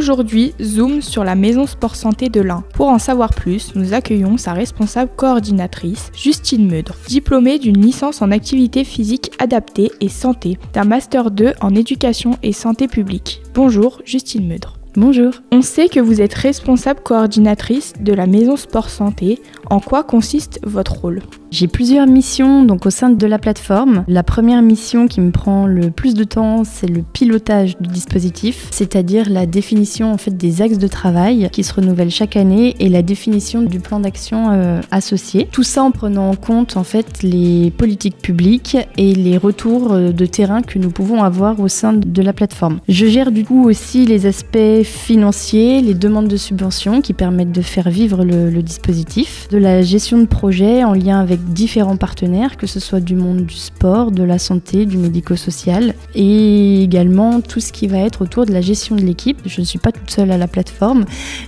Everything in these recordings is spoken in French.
Aujourd'hui, zoom sur la maison sport santé de l'Ain. Pour en savoir plus, nous accueillons sa responsable coordinatrice, Justine Meudre, diplômée d'une licence en activité physique adaptée et santé, d'un master 2 en éducation et santé publique. Bonjour, Justine Meudre. Bonjour. On sait que vous êtes responsable coordinatrice de la maison sport santé. En quoi consiste votre rôle ? J'ai plusieurs missions au sein de la plateforme. La première mission qui me prend le plus de temps, c'est le pilotage du dispositif, c'est-à-dire la définition des axes de travail qui se renouvellent chaque année et la définition du plan d'action associé. Tout ça en prenant en compte les politiques publiques et les retours de terrain que nous pouvons avoir au sein de la plateforme. Je gère du coup aussi les aspects financiers, les demandes de subventions qui permettent de faire vivre le dispositif, de la gestion de projet en lien avec différents partenaires, que ce soit du monde du sport, de la santé, du médico-social, et également tout ce qui va être autour de la gestion de l'équipe. Je ne suis pas toute seule à la plateforme,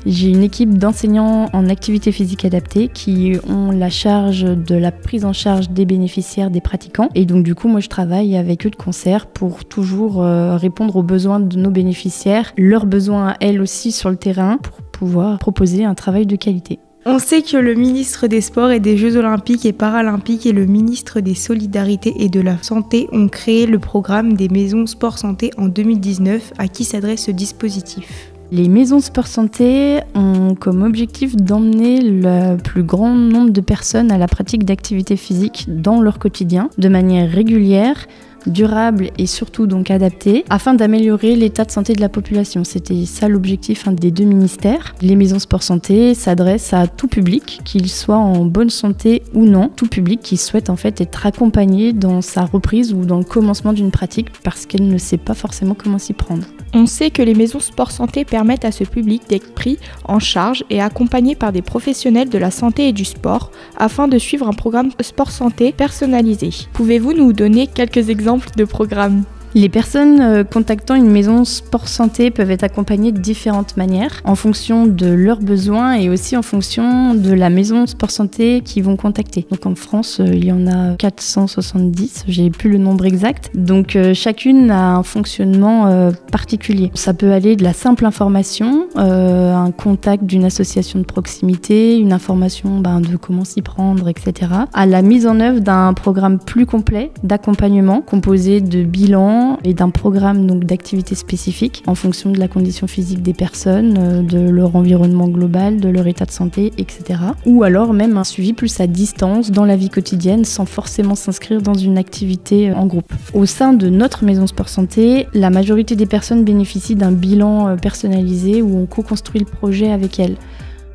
j'ai une équipe d'enseignants en activité physique adaptée qui ont la charge de la prise en charge des bénéficiaires, des pratiquants, et donc du coup moi je travaille avec eux de concert pour toujours répondre aux besoins de nos bénéficiaires, leurs besoins à elles aussi sur le terrain, pour pouvoir proposer un travail de qualité. On sait que le ministre des Sports et des Jeux Olympiques et Paralympiques et le ministre des Solidarités et de la Santé ont créé le programme des maisons sport santé en 2019. À qui s'adresse ce dispositif ? Les maisons sport santé ont comme objectif d'emmener le plus grand nombre de personnes à la pratique d'activités physiques dans leur quotidien, de manière régulière, durable et surtout adaptée, afin d'améliorer l'état de santé de la population. C'était ça l'objectif des deux ministères. Les maisons sport santé s'adressent à tout public, qu'il soit en bonne santé ou non, tout public qui souhaite être accompagné dans sa reprise ou dans le commencement d'une pratique parce qu'elle ne sait pas forcément comment s'y prendre. On sait que les maisons sport santé permettent à ce public d'être pris en charge et accompagné par des professionnels de la santé et du sport afin de suivre un programme sport santé personnalisé. Pouvez-vous nous donner quelques exemples de programmes ? Les personnes contactant une maison sport santé peuvent être accompagnées de différentes manières en fonction de leurs besoins et aussi en fonction de la maison sport santé qu'ils vont contacter. Donc en France, il y en a 470, j'ai plus le nombre exact. Donc chacune a un fonctionnement particulier. Ça peut aller de la simple information, un contact d'une association de proximité, une information de comment s'y prendre, etc. à la mise en œuvre d'un programme plus complet d'accompagnement composé de bilans et d'un programme d'activités spécifiques en fonction de la condition physique des personnes, de leur environnement global, de leur état de santé, etc. Ou alors même un suivi plus à distance dans la vie quotidienne sans forcément s'inscrire dans une activité en groupe. Au sein de notre maison sport santé, la majorité des personnes bénéficient d'un bilan personnalisé où on co-construit le projet avec elles.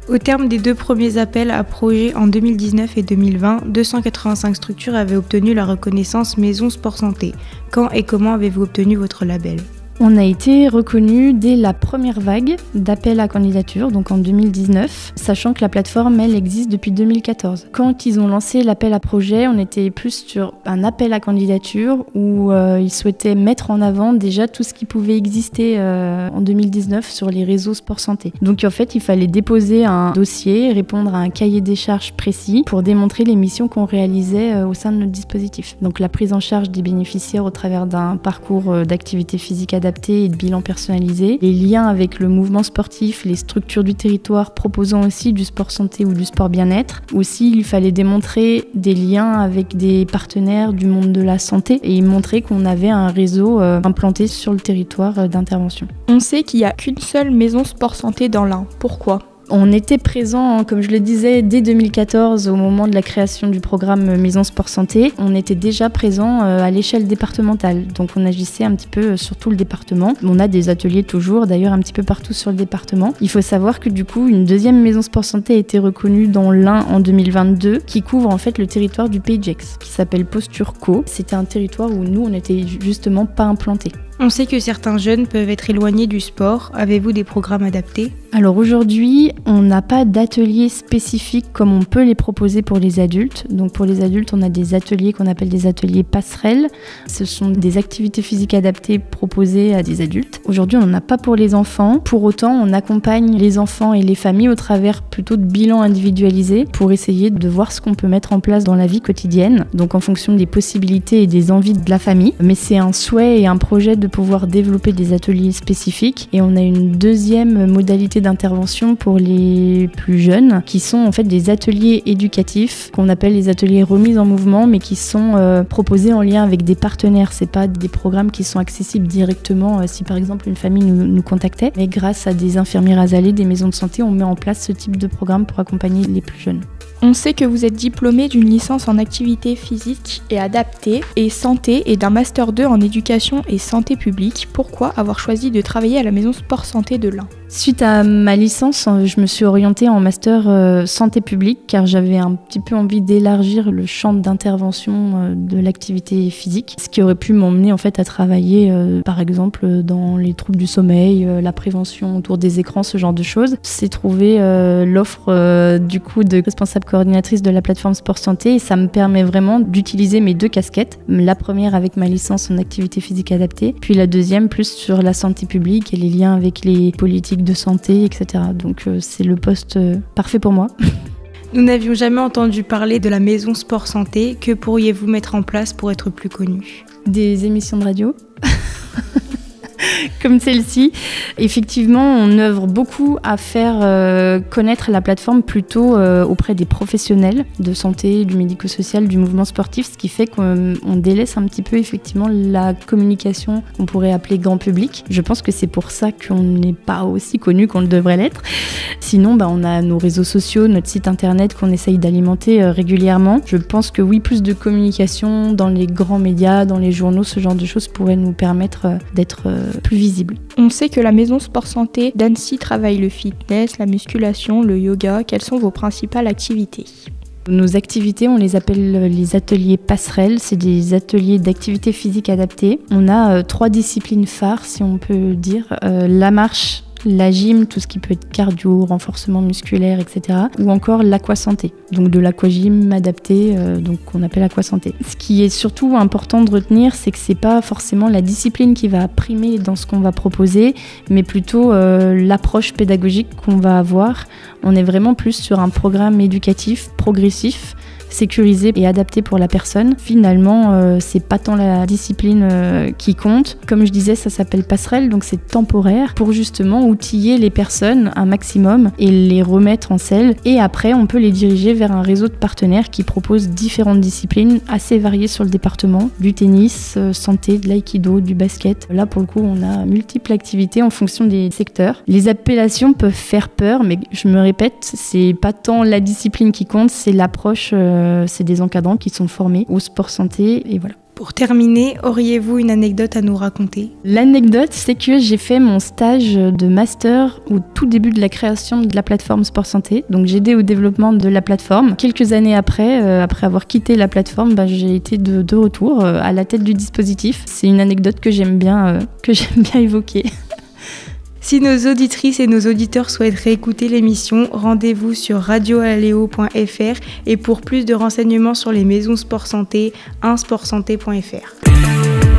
Au terme des 2 premiers appels à projets en 2019 et 2020, 285 structures avaient obtenu la reconnaissance Maison Sport Santé. Quand et comment avez-vous obtenu votre label ? On a été reconnu dès la première vague d'appels à candidature, donc en 2019, sachant que la plateforme, elle, existe depuis 2014. Quand ils ont lancé l'appel à projet, on était plus sur un appel à candidature où ils souhaitaient mettre en avant déjà tout ce qui pouvait exister en 2019 sur les réseaux sport santé. Donc en fait, il fallait déposer un dossier, répondre à un cahier des charges précis pour démontrer les missions qu'on réalisait au sein de notre dispositif. Donc la prise en charge des bénéficiaires au travers d'un parcours d'activité physique adaptée et de bilan personnalisé, les liens avec le mouvement sportif, les structures du territoire proposant aussi du sport santé ou du sport bien-être. Aussi, il fallait démontrer des liens avec des partenaires du monde de la santé et montrer qu'on avait un réseau implanté sur le territoire d'intervention. On sait qu'il n'y a qu'une seule maison sport santé dans l'Ain. Pourquoi ? On était présent, comme je le disais, dès 2014 au moment de la création du programme Maison Sport Santé. On était déjà présent à l'échelle départementale, donc on agissait un petit peu sur tout le département. On a des ateliers toujours, d'ailleurs un petit peu partout sur le département. Il faut savoir que du coup, une deuxième Maison Sport Santé a été reconnue dans l'Ain en 2022, qui couvre le territoire du Pays de Gex, qui s'appelle Posture Co. C'était un territoire où nous, on n'était justement pas implantés. On sait que certains jeunes peuvent être éloignés du sport. Avez-vous des programmes adaptés ? Alors aujourd'hui, on n'a pas d'ateliers spécifiques comme on peut les proposer pour les adultes. Donc pour les adultes, on a des ateliers qu'on appelle des ateliers passerelles. Ce sont des activités physiques adaptées proposées à des adultes. Aujourd'hui, on n'en a pas pour les enfants. Pour autant, on accompagne les enfants et les familles au travers plutôt de bilans individualisés pour essayer de voir ce qu'on peut mettre en place dans la vie quotidienne. Donc en fonction des possibilités et des envies de la famille. Mais c'est un souhait et un projet de pouvoir développer des ateliers spécifiques. Et on a une deuxième modalité d'intervention pour les plus jeunes qui sont en fait des ateliers éducatifs qu'on appelle les ateliers remise en mouvement mais qui sont proposés en lien avec des partenaires. C'est pas des programmes qui sont accessibles directement si par exemple une famille nous contactait, mais grâce à des infirmières Asalée, des maisons de santé, on met en place ce type de programme pour accompagner les plus jeunes. On sait que vous êtes diplômé d'une licence en activité physique et adaptée et santé et d'un master 2 en éducation et santé publique. Pourquoi avoir choisi de travailler à la maison Sport Santé de l'Ain ? Suite à ma licence, je me suis orientée en master santé publique car j'avais un petit peu envie d'élargir le champ d'intervention de l'activité physique, ce qui aurait pu m'emmener en fait à travailler par exemple dans les troubles du sommeil, la prévention autour des écrans, ce genre de choses. C'est trouvé l'offre du coup de responsable coordinatrice de la plateforme Sport Santé et ça me permet vraiment d'utiliser mes deux casquettes. La première avec ma licence en activité physique adaptée, puis la deuxième plus sur la santé publique et les liens avec les politiques de santé, etc. Donc c'est le poste parfait pour moi. Nous n'avions jamais entendu parler de la maison Sport Santé. Que pourriez-vous mettre en place pour être plus connu ? Des émissions de radio comme celle-ci. Effectivement, on œuvre beaucoup à faire connaître la plateforme plutôt auprès des professionnels de santé, du médico-social, du mouvement sportif, ce qui fait qu'on délaisse un petit peu effectivement la communication qu'on pourrait appeler grand public. Je pense que c'est pour ça qu'on n'est pas aussi connu qu'on le devrait l'être. Sinon, on a nos réseaux sociaux, notre site internet qu'on essaye d'alimenter régulièrement. Je pense que oui, plus de communication dans les grands médias, dans les journaux, ce genre de choses pourrait nous permettre d'être plus visible. On sait que la maison Sport Santé d'Annecy travaille le fitness, la musculation, le yoga. Quelles sont vos principales activités ? Nos activités, on les appelle les ateliers passerelles. C'est des ateliers d'activité physique adaptée. On a 3 disciplines phares, si on peut dire. La marche, la gym, tout ce qui peut être cardio, renforcement musculaire, etc. Ou encore l'aquasanté, donc de l'aquagym adapté, donc qu'on appelle aquasanté. Ce qui est surtout important de retenir, c'est que c'est pas forcément la discipline qui va primer dans ce qu'on va proposer, mais plutôt l'approche pédagogique qu'on va avoir. On est vraiment plus sur un programme éducatif, progressif, sécurisé et adapté pour la personne. Finalement, c'est pas tant la discipline qui compte. Comme je disais, ça s'appelle passerelle, donc c'est temporaire pour justement outiller les personnes un maximum et les remettre en selle. Et après, on peut les diriger vers un réseau de partenaires qui proposent différentes disciplines assez variées sur le département. Du tennis, santé, de l'aïkido, du basket. Là, pour le coup, on a multiples activités en fonction des secteurs. Les appellations peuvent faire peur, mais je me répète, c'est pas tant la discipline qui compte, c'est l'approche. C'est des encadrants qui sont formés au sport santé et voilà. Pour terminer, auriez-vous une anecdote à nous raconter ? L'anecdote, c'est que j'ai fait mon stage de master au tout début de la création de la plateforme Sport Santé. Donc j'ai aidé au développement de la plateforme. Quelques années après avoir quitté la plateforme, j'ai été de retour à la tête du dispositif. C'est une anecdote que j'aime bien évoquer. Si nos auditrices et nos auditeurs souhaitent réécouter l'émission, rendez-vous sur radioaleo.fr et pour plus de renseignements sur les maisons Sport Santé, sportsanté.fr.